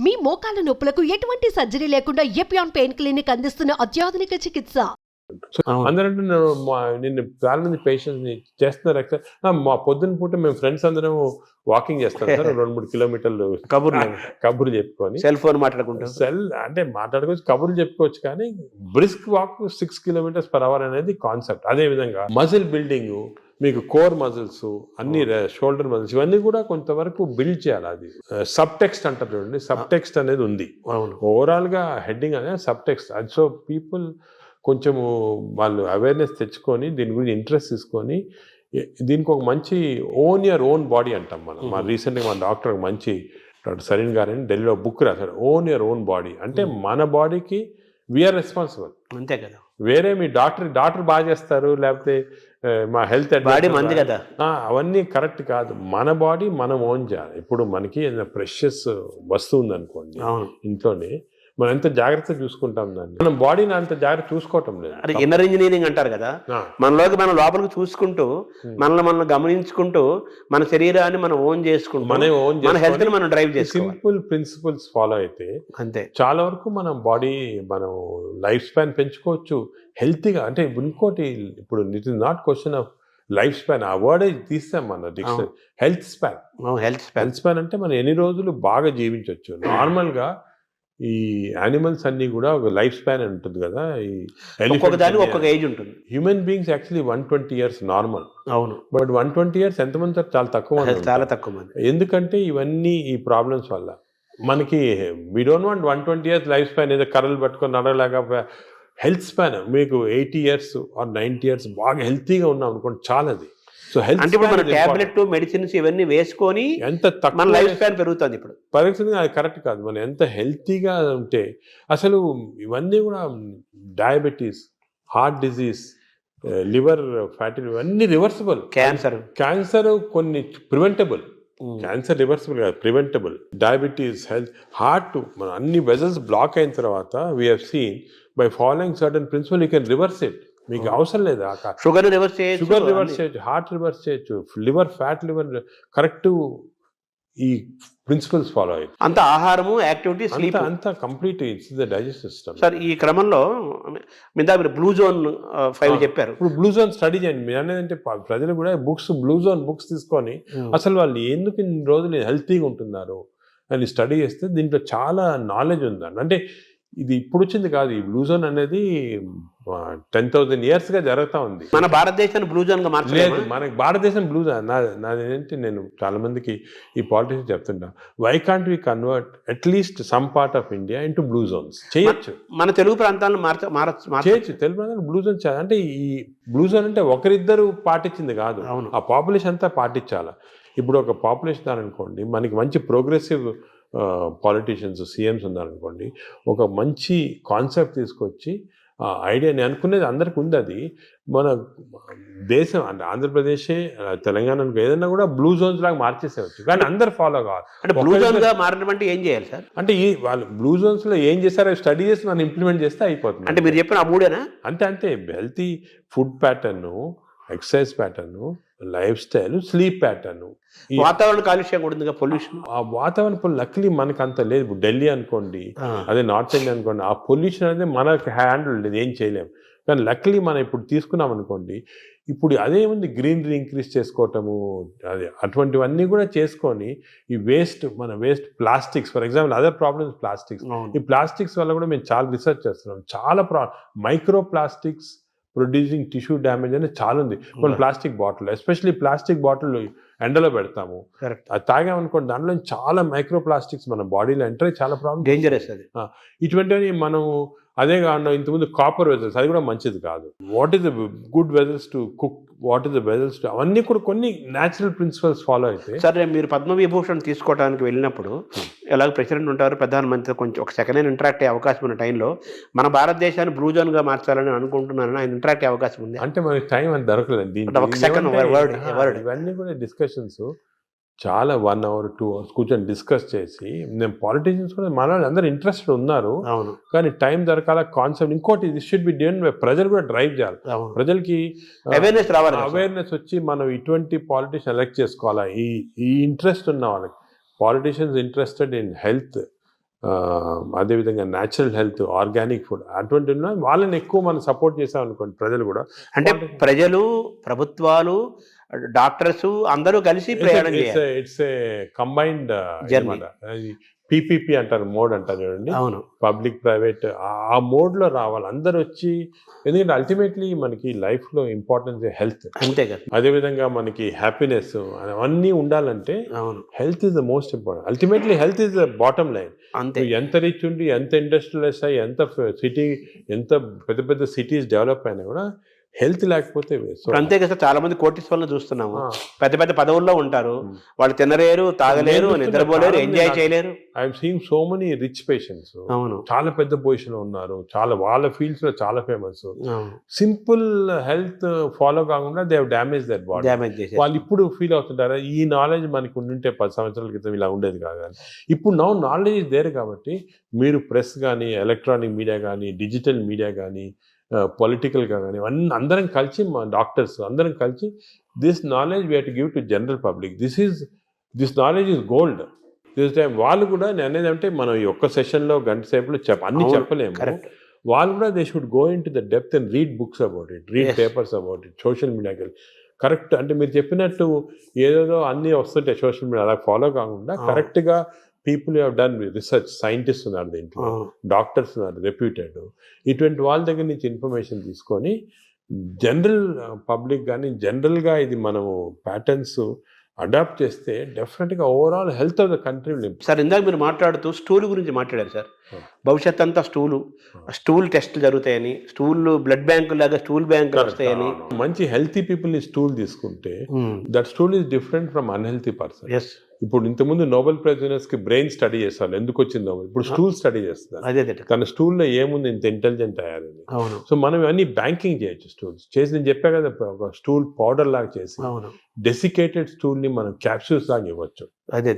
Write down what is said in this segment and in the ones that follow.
మీ మోకాల నొప్పులకు ఎటువంటి సర్జరీ లేకుండా ఎపియాన్ పెయిన్ క్లినిక్ అందిస్తున్న అత్యాధునిక చికిత్స. అందరంటే నేను చాలా మంది పేషెంట్స్ ని చేస్తున్నారు. మా పొద్దున్న పూట మేము ఫ్రెండ్స్ అందరం వాకింగ్ చేస్తాం సార్, 2-3 కిలోమీటర్లు కబుర్లు చెప్పుకొని, సెల్ ఫోన్ మాట్లాడుకుంటాం. అంటే మాట్లాడుకోవచ్చు, కబుర్లు చెప్పుకోవచ్చు. కానీ బ్రిస్క్ వాక్ 6 km/h అనేది కాన్సెప్ట్. అదే విధంగా మజిల్ బిల్డింగ్, మీకు కోర్ మజిల్స్ అన్ని, షోల్డర్ మజిల్స్, ఇవన్నీ కూడా కొంతవరకు బిల్డ్ చేయాలి. అది సబ్ టెక్స్ట్ అంటారు చూడండి, సబ్ టెక్స్ట్ అనేది ఉంది. ఓవరాల్ గా హెడ్డింగ్ అనేది సబ్ టెక్స్ట్. అది సో పీపుల్ కొంచెము వాళ్ళు అవేర్నెస్ తెచ్చుకొని దీని గురించి ఇంట్రెస్ట్ తీసుకొని దీనికి ఒక మంచి ఓన్ యువర్ ఓన్ బాడీ అంటాం మనం. మా రీసెంట్గా మన డాక్టర్ మంచి డాక్టర్ సరీన్ గారని ఢిల్లీలో బుక్ రాశారు, ఓన్ యువర్ ఓన్ బాడీ. అంటే మన బాడీకి వీఆర్ రెస్పాన్సిబుల్, అంతే కదా. వేరే మీ డాక్టర్ బాగా చేస్తారు, లేకపోతే మా హెల్త్ బాడీ మంది కదా, అవన్నీ కరెక్ట్ కాదు. మన బాడీ మనం ఓన్ చేయాలి. ఇప్పుడు మనకి ప్రెషియస్ వస్తువు ఉందనుకోండి ఇంట్లోనే, మనం ఎంత జాగ్రత్తగా చూసుకుంటాం దాన్ని, మనం బాడీని అంత జాగ్రత్త చూసుకోవటం లేదు. అది ఇన్నర్ ఇంజనీరింగ్ అంటారు కదా. మనలోకి మనం లోపలికి చూసుకుంటూ, మనల్ని గమనించుకుంటూ, మన శరీరాన్ని మనం ఓన్ చేసుకుంటూ, మన హెల్త్ ని మనం డ్రైవ్ చేసి సింపుల్ ప్రిన్సిపల్స్ ఫాలో అయితే అంతే చాలా వరకు మనం బాడీ, మనం లైఫ్ స్పాన్ పెంచుకోవచ్చు హెల్తీగా. అంటే ఇంకోటి, ఇప్పుడు it is not question of life span, ఆ వర్డ్ తీస్తాం మన డిక్షనరీ. హెల్త్ స్పాన్ అంటే మనం ఎన్ని రోజులు బాగా జీవించవచ్చు. నార్మల్గా ఈ యానిమల్స్ అన్ని కూడా ఒక లైఫ్ స్పాన్ ఉంటుంది కదా, ఈ ఒక్కొక్క ఏజ్ ఉంటుంది. Human beings actually 120 years normal. అవును, బట్ 120 years ఎంతమంది? చాలా తక్కువ మంది. ఎందుకంటే ఇవన్నీ ఈ ప్రాబ్లమ్స్ వల్ల మనకి we don't want 120 years life span, ఏదో కర్రలు పట్టుకొని నడవలేక. హెల్త్ స్పాన్ మీకు 80 years or 90 years బాగా హెల్తీగా ఉన్నాం అనుకోండి, చాలా. అది సో హెల్త్ అంటే మన టాబ్లెట్ మెడిసిన్స్ ఇవన్నీ వేసుకొని ఎంత తక్కువ లైఫ్ స్పాన్ పెరుగుతుంది. ఇప్పుడు పరిస్థితి అది కరెక్ట్ కాదు. మనం ఎంత హెల్తీగా ఉంటే, అసలు ఇవన్నీ కూడా diabetes, heart disease, liver fatty, ఇవన్నీ రివర్సిబుల్. క్యాన్సర్ కొన్ని ప్రివెంటబుల్, క్యాన్సర్ రివర్సిబుల్ కాదు, ప్రివెంటబుల్. డయాబెటీస్, హెల్త్, హార్ట్, మన అన్ని వెజల్స్ బ్లాక్ అయిన తర్వాత we have seen by following certain principal you can reverse it. మీకు అవసరం లేదు షుగర్ రివర్స్ చేయొచ్చు, హార్ట్ రివర్స్ చేయొచ్చు, లివర్ ఫ్యాట్, లివర్ కరెక్ట్. ఈ ప్రిన్సిపల్స్ ఫాలో అయ్యి అంత ఆహారము, యాక్టివిటీ, స్లీప్ అంతా complete it's the digestive system. Sir, ఈ క్రమంలో మీరు బ్లూ జోన్ 5 చెప్పారు. ఇప్పుడు బ్లూ జోన్ స్టడీ చేయండి. మీరు అనేది ప్రజలు కూడా బ్లూ జోన్ బుక్స్ తీసుకొని అసలు వాళ్ళు ఎందుకు ఇన్ని రోజులు హెల్తీగా ఉంటున్నారు అని స్టడీ చేస్తే దీంట్లో చాలా నాలెడ్జ్ ఉందండి. అంటే ఇది ఇప్పుడు వచ్చింది కాదు, ఈ బ్లూ జోన్ అనేది 10,000 years గా జరుగుతూ ఉంది. మన భారతదేశాన్ని బ్లూ జోన్ గా మార్చలేదు. మనకి భారతదేశం బ్లూ జోన్. నాదేంటి, నేను చాలా మందికి ఈ పాలిటిక్స్ చెప్తుంటా, why can't we convert at least some part of India into blue zones? చేయొచ్చు. మన తెలుగు ప్రాంతాలను చేయొచ్చు. తెలుగు ప్రాంతాలు బ్లూ జోన్. అంటే ఈ బ్లూ జోన్ అంటే ఒకరిద్దరు పాటించింది కాదు, ఆ పాపులేషన్ అంతా పాటించాలి. ఇప్పుడు ఒక పాపులేషన్ అనుకోండి, మనకి మంచి ప్రోగ్రెసివ్ పాలిటీషియన్స్, సీఎంస్ ఉన్నారనుకోండి, ఒక మంచి కాన్సెప్ట్ తీసుకొచ్చి ఐడియా, నేను అనుకునేది అందరికి ఉంది. అది మన దేశం అంటే ఆంధ్రప్రదేశ్, తెలంగాణ ఏదైనా కూడా బ్లూ జోన్స్ లాగా మార్చేసేవచ్చు, కానీ అందరు ఫాలో కావాలి. అంటే బ్లూ జోన్ గా మారడం అంటే ఏం చేయాలి సార్? అంటే ఈ వాళ్ళు బ్లూ జోన్స్ లో ఏం చేస్తారో స్టడీ చేసి మనం ఇంప్లిమెంట్ చేస్తే అయిపోతుంది. అంటే మీరు చెప్పిన ఆ మూడేనా? అంతే healthy food pattern, exercise pattern, life style, sleep pattern. వాతావరణ కాలుష్యం కూడా ఉంది, పొల్యూషన్. ఆ వాతావరణ లక్లీ మనకు అంత లేదు. ఇప్పుడు ఢిల్లీ అనుకోండి, అదే నార్త్ ఇండియా అనుకోండి, ఆ పొల్యూషన్ అనేది మనకు హ్యాండిల్ లేదు, ఏం చేయలేము. కానీ లక్లీ మనం ఇప్పుడు తీసుకున్నాం అనుకోండి, ఇప్పుడు అదేముంది, గ్రీనరీ ఇంక్రీజ్ చేసుకోవటము, అదే అటువంటివన్నీ కూడా చేసుకొని ఈ మన waste plastics, for example other problems plastics. ఈ ప్లాస్టిక్స్ వల్ల కూడా మేము చాలా రీసెర్చ్ చేస్తున్నాం. చాలా micro plastics producing tissue damage అనేది చాలా ఉంది. మన plastic bottle, especially plastic bottle ఎండలో పెడతాము, అది తాగామనుకోండి, దాంట్లో చాలా మైక్రో ప్లాస్టిక్స్ మన బాడీలో ఎంటర్ అయ్యి చాలా ప్రాబ్లమ్, డేంజరస్. అది ఇటువంటివి మనం అదే కాకుండా ఇంతకుముందు కాపర్ వెజల్స్, అది కూడా మంచిది కాదు. What is the good vessels to cook, what is the vessels to, అవన్నీ కూడా కొన్ని న్యాచురల్ ప్రిన్సిపల్స్ ఫాలో అయితే. సరే, మీరు పద్మవిభూషణ్ తీసుకోవడానికి వెళ్ళినప్పుడు ఎలాగ ప్రెసిడెంట్ ఉంటారు, ప్రధానమంత్రి, కొంచెం ఒక సెకండ్ హ్యాండ్ ఇంటరాక్ట్ అయ్యే అవకాశం ఉన్న టైంలో మన భారతదేశాన్ని బ్లూ జోన్ గా మార్చాలని అనుకుంటున్నాను, ఆయన ఇంటరాక్ట్ అయ్యే అవకాశం ఉంది? అంటే మనకి టైం అని దొరకలేదు. ఇవన్నీ కూడా డిస్కషన్స్ చాలా 1 hour 2 hours కూర్చొని డిస్కస్ చేసి, నేను పాలిటీషియన్స్ కూడా మన అందరూ ఇంట్రెస్టెడ్ ఉన్నారు, కానీ టైం దొరకాల కాన్సెప్ట్. ఇంకోటి, this should be done by ప్రజలు కూడా డ్రైవ్ చేయాలి. ప్రజలకి అవేర్నెస్ వచ్చి మనం ఇటువంటి పాలిటీషియన్ ఎలక్ట్ చేసుకోవాలా. ఈ ఇంట్రెస్ట్ ఉన్న వాళ్ళకి, పాలిటీషియన్స్ ఇంట్రెస్టెడ్ ఇన్ హెల్త్, అదేవిధంగా న్యాచురల్ హెల్త్, ఆర్గానిక్ ఫుడ్ అటువంటి వాళ్ళని ఎక్కువ మనం సపోర్ట్ చేసాం అనుకోండి, ప్రజలు కూడా అంటే ప్రజలు, ప్రభుత్వాలు, డాక్టర్స్ అందరూ కలిసి ప్రయాణం చేయాలి. It's a combined Journey. PPP అంటారు, మోడ్ అంటారు చూడండి, అవును, పబ్లిక్ ప్రైవేట్, ఆ మోడ్లో రావాలి అందరు వచ్చి. ఎందుకంటే అల్టిమేట్లీ మనకి లైఫ్లో ఇంపార్టెన్స్ హెల్త్, అంతే కదా. అదేవిధంగా మనకి హ్యాపీనెస్ అవన్నీ ఉండాలంటే అవును, health is the most important. Ultimately health is the bottom line. అంతే. ఎంత రిచ్ ఉండి, ఎంత ఇండస్ట్రియలైజ్ అయ్యి, ఎంత సిటీ, ఎంత పెద్ద పెద్ద సిటీస్ డెవలప్ అయినా కూడా హెల్త్ లేకపోతే waste. So, అంతే కదా. చాలా మంది కోటీశ్వరులను చూస్తున్నాము, ఆ, పెద్ద పెద్ద పదవుల్లో ఉంటారు, వాళ్ళు తినలేరు, తాగలేరు, నిద్రపోలేరు, ఎంజాయ్ చేయలేరు. I'm seeing so many rich patients, అవును, చాలా పెద్ద పొజిషన్ లో ఉన్నారు, చాలా వాళ్ళ ఫీల్డ్స్ లో చాలా ఫేమస్. అవును, సింపుల్ హెల్త్ ఫాలో కాకుండా they damage their body. Damage చేసే. వాళ్ళు ఇప్పుడు ఫీల్ అవుతుంటారా, ఈ నాలెడ్జ్ మనకు ఉండుంటే 10 సంవత్సరాల క్రితం ఇలా ఉండేది కాదు అని. ఇప్పుడు నాలెడ్జ్ ఇస్ దేర్ కాబట్టి మీరు ప్రెస్ కానీ, ఎలక్ట్రానిక్ మీడియా కానీ, డిజిటల్ మీడియా కానీ, పొలిటికల్గా కానీ, అన్నీ అందరం కలిసి, మా డాక్టర్స్ అందరం కలిసి, this knowledge we have to give to general public. This knowledge is gold. This time వాళ్ళు కూడా నేను అనేది అంటే మనం ఈ ఒక్క సెషన్లో గంట సేపులో అన్ని అవును, చెప్పలేము. కరెక్ట్. వాళ్ళు కూడా they should go in to the depth and read books about it, read Yes. Papers about it, social మీడియాకి కరెక్ట్. అంటే మీరు చెప్పినట్టు ఏదేదో అన్నీ వస్తుంటాయి సోషల్ మీడియా, అలా ఫాలో కాకుండా అవును. కరెక్ట్గా people have done research, scientist ఉన్నారు దీంట్లో, అవును, డాక్టర్స్ ఉన్నారు రెప్యూటెడ్, ఇటువంటి వాళ్ళ దగ్గర నుంచి ఇన్ఫర్మేషన్ తీసుకొని జనరల్ పబ్లిక్ కానీ జనరల్గా ఇది మనము ప్యాటర్న్స్ అడాప్ట్ చేస్తే డెఫినెట్గా overall health of the country will improve. Sir ఇందాక మీరు మాట్లాడుతూ స్టూల్ గురించి మాట్లాడారు సార్. భవిష్యత్ అంతా స్టూల్ టెస్టులు జరుగుతాయని, బ్లడ్ బ్యాంకు లాగా స్టూల్ బ్యాంకులు వస్తాయని. మంచి హెల్తీ పీపుల్ ని స్టూల్ తీసుకుంటే that stool is different from unhealthy person. Yes, ఇప్పుడు ఇంతకుముందు నోబెల్ ప్రైజ్ విన్నర్స్ కి బ్రెయిన్ స్టడీ చేస్తారు, ఎందుకు వచ్చింది నోబెల్, ఇప్పుడు స్టూల్ స్టడీ చేస్తున్నారు, అదే తన స్టూల్లో ఏముంది ఇంత ఇంటెలిజెంట్ అయ్యారని. అవును, సో మనం ఇవన్నీ బ్యాంకింగ్ చేయొచ్చు స్టూల్స్ చేసి. నేను చెప్పా కదా, ఒక స్టూల్ పౌడర్ లాగా చేసి అవును, డెసికేటెడ్ స్టూల్ ని మనం క్యాప్సూల్స్ లాగా ఇవ్వచ్చు. అదే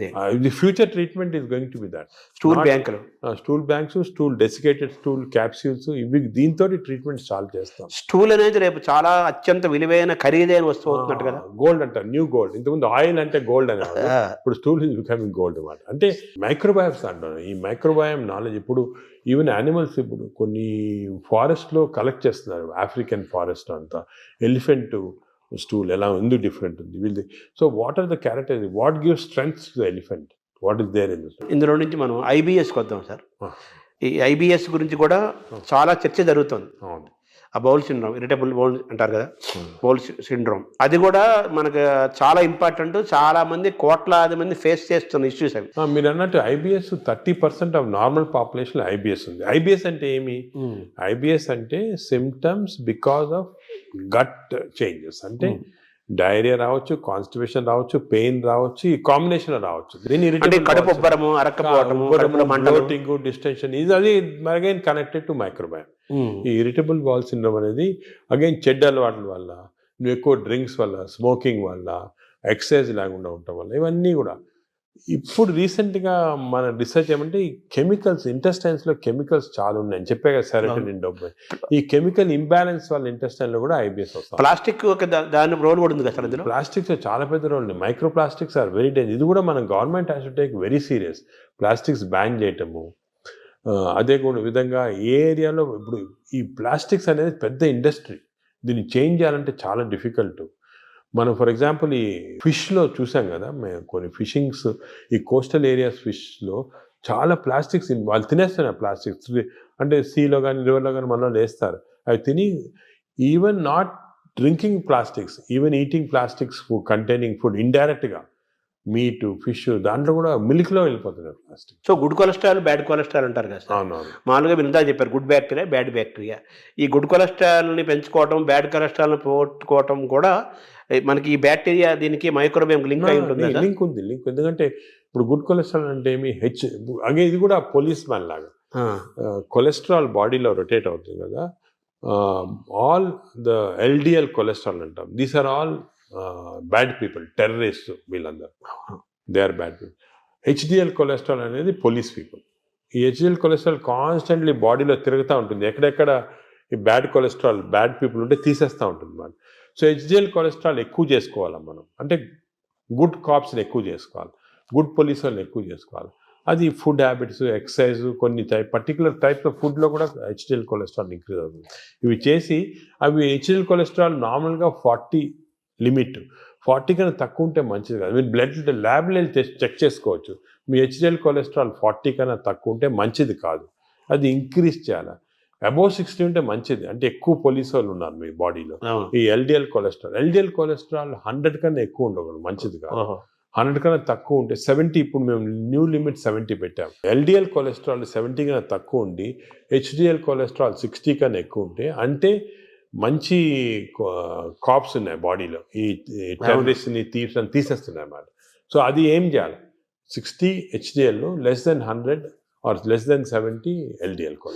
the future treatment is going to be that. Stool బ్యాంకులు, stool banks, stool desiccated stool capsules, ఇవి దీంతో ట్రీట్మెంట్ సాల్వ్ చేస్తాం. స్టూల్ అనేది రేపు చాలా అత్యంత విలువైన ఖరీదైన వస్తువు అవుతున్నట్టు కదా. గోల్డ్ అంటారు, న్యూ గోల్డ్. ఇంతకుముందు ఆయిల్ అంటే గోల్డ్ అనేవాడు, ఇప్పుడు స్టూల్ ఈజ్ బికమింగ్ గోల్డ్ అన్నమాట. అంటే మైక్రోబయామ్స్ అంటారు, ఈ మైక్రోబయామ్ నాలెడ్జ్ ఇప్పుడు ఈవెన్ యానిమల్స్ ఇప్పుడు కొన్ని ఫారెస్ట్లో కలెక్ట్ చేస్తున్నారు, ఆఫ్రికన్ ఫారెస్ట్ అంతా ఎలిఫెంట్ స్టూల్ ఎలా ఎందుకు డిఫరెంట్ ఉంది వీళ్ళది. So what are the character, what give strength to the elephant, what is there in this. ఇందులో నుంచి మనం ఐబిఎస్కి వద్దాం సార్. ఈ ఐబిఎస్ గురించి కూడా చాలా చర్చ జరుగుతుంది. అవును, ఆ బౌల్ సిండ్రోమ్, ఇరిటబుల్ బౌల్ అంటారు కదా, బౌల్ సిండ్రోమ్, అది కూడా మనకు చాలా ఇంపార్టెంట్. చాలా మంది, కోట్లాది మంది ఫేస్ చేస్తున్న ఇష్యూస్ అవి. మీరు అన్నట్టు IBS 30% of normal population IBS ఉంది. ఐబిఎస్ అంటే ఏమి? ఐబిఎస్ అంటే symptoms because of gut changes. అంటే డైరియా రావచ్చు, కాన్స్టిపేషన్ రావచ్చు, పెయిన్ రావచ్చు, ఈ కాంబినేషన్ రావచ్చు. అంటే కడుపు ఉబ్బరము, అరక్కపోవటము, కడుపులో మంటలు, బ్లోటింగ్, డిస్టెన్షన్, ఇది అది అగైన్ కనెక్టెడ్ టు మైక్రోబయామ్. ఈ ఇరిటబుల్ బౌల్ సిండ్రోమ్ అనేది అగైన్ చెడ్డ అలవాట్ల వల్ల, నువ్వు ఎక్కువ డ్రింక్స్ వల్ల, స్మోకింగ్ వల్ల, ఎక్సర్సైజ్ లేకుండా ఉండటం వల్ల, ఇవన్నీ కూడా. ఇప్పుడు రీసెంట్గా మన రీసెర్చ్ ఏమంటే ఈ కెమికల్స్, ఇంటెస్టైన్స్లో కెమికల్స్ చాలా ఉన్నాయని చెప్పే కదా, సెరోటోనిన్, డోపమైన్, ఈ కెమికల్ ఇంబ్యాలెన్స్ వల్ల ఇంటెస్టైన్లో కూడా ఐబిఎస్ వస్తుంది. ప్లాస్టిక్ దాని రోల్ కూడా ఉంది కదా సార్ ఇందులో. ప్లాస్టిక్స్ చాలా పెద్ద రోల్ ఉంది. Micro plastics are very danger. ఇది కూడా మనం government has to take very serious. Plastics ban చేయటము, అదే కూడా విధంగా ఏ ఏరియాలో ఇప్పుడు ఈ ప్లాస్టిక్స్ అనేది పెద్ద ఇండస్ట్రీ, దీన్ని చేంజ్ చేయాలంటే చాలా డిఫికల్ట్. మనం ఫర్ ఎగ్జాంపుల్ ఈ ఫిష్లో చూసాం కదా, మేము కొన్ని ఫిషింగ్స్, ఈ కోస్టల్ ఏరియాస్ ఫిష్లో చాలా ప్లాస్టిక్స్ వాళ్ళు తినేస్తున్నారు. ప్లాస్టిక్స్ అంటే సీలో కానీ రివర్లో కానీ మనలో వేస్తారు. అవి తిని even not drinking plastics, even eating plastics containing food ఇండైరెక్ట్గా, మీట్, ఫిష్, దాంట్లో కూడా మిల్క్లో వెళ్ళిపోతున్నారు plastic. So good cholesterol, bad cholesterol అంటారు కదా సార్. అవునవును, మామూలుగా మీరు ఇందా చెప్పారు గుడ్ బ్యాక్టీరియా, బ్యాడ్ బ్యాక్టీరియా. ఈ గుడ్ కొలెస్ట్రాల్ని పెంచుకోవటం, బ్యాడ్ కొలెస్ట్రాల్ని పోగొట్టుకోవటం కూడా మనకి ఈ బ్యాక్టీరియా దీనికి మైక్రోబయామ్ లింక్ అయి ఉంటుంది. లింక్ ఉంది, లింక్. ఎందుకంటే ఇప్పుడు గుడ్ కొలెస్ట్రాల్ అంటే ఏమి అగే ఇది కూడా పోలీస్ మ్యాన్ లాగా కొలెస్ట్రాల్ బాడీలో రొటేట్ అవుతుంది కదా. ఆల్ ద ఎల్డిఎల్ కొలెస్ట్రాల్ అంటాం, these are all bad people, terrorist, వీళ్ళందరూ they are bad people. HDL cholesterol అనేది పోలీస్ పీపుల్. ఈ హెచ్డిఎల్ కొలెస్ట్రాల్ కాన్స్టెంట్లీ బాడీలో తిరుగుతూ ఉంటుంది, ఎక్కడెక్కడ ఈ బ్యాడ్ కొలెస్ట్రాల్, బ్యాడ్ పీపుల్ ఉంటే తీసేస్తూ ఉంటుంది మనం. సో హెచ్డిఎల్ కొలెస్ట్రాల్ ఎక్కువ చేసుకోవాలి మనం, అంటే గుడ్ కాప్స్ని ఎక్కువ చేసుకోవాలి, గుడ్ పోలీస్ వాళ్ళని ఎక్కువ చేసుకోవాలి. అది ఫుడ్ హ్యాబిట్స్, ఎక్సర్సైజ్, కొన్ని పర్టికులర్ టైప్స్ ఆఫ్ ఫుడ్లో కూడా హెచ్డిఎల్ కొలెస్ట్రాల్ ఇంక్రీజ్ అవుతుంది. ఇవి చేసి అవి హెచ్డిఎల్ కొలెస్ట్రాల్ నార్మల్గా 40 లిమిట్, 40 కన్నా తక్కువ ఉంటే మంచిది కాదు. మీరు బ్లడ్ ల్యాబ్లో చెక్ చేసుకోవచ్చు. మీ హెచ్డిఎల్ కొలెస్ట్రాల్ 40 కన్నా తక్కువ ఉంటే మంచిది కాదు, అది ఇంక్రీజ్ చేయాలి. అబోవ్ 60 ఉంటే మంచిది, అంటే ఎక్కువ కొలెస్ట్రాల్ ఉన్నారు మీ బాడీలో. ఈ ఎల్డిఎల్ కొలెస్ట్రాల్ 100 కన్నా ఎక్కువ ఉండకూడదు, మంచిది కాదు. 100 కన్నా తక్కువ ఉంటే 70, ఇప్పుడు మేము న్యూ లిమిట్ 70 పెట్టాం. ఎల్డిఎల్ కొలెస్ట్రాల్ 70 కన్నా తక్కువ ఉండి హెచ్డిఎల్ కొలెస్ట్రాల్ 60 కన్నా ఎక్కువ ఉంటే అంటే మంచి కాప్స్ ఉన్నాయి బాడీలో, ఈ టెర్రరిస్ట్ని, థీవ్స్ అని తీసేస్తున్నాయి అన్నమాట. సో అది ఏం చేయాలి, 60 HDL, less than 100 or less than 70 LDL cholesterol.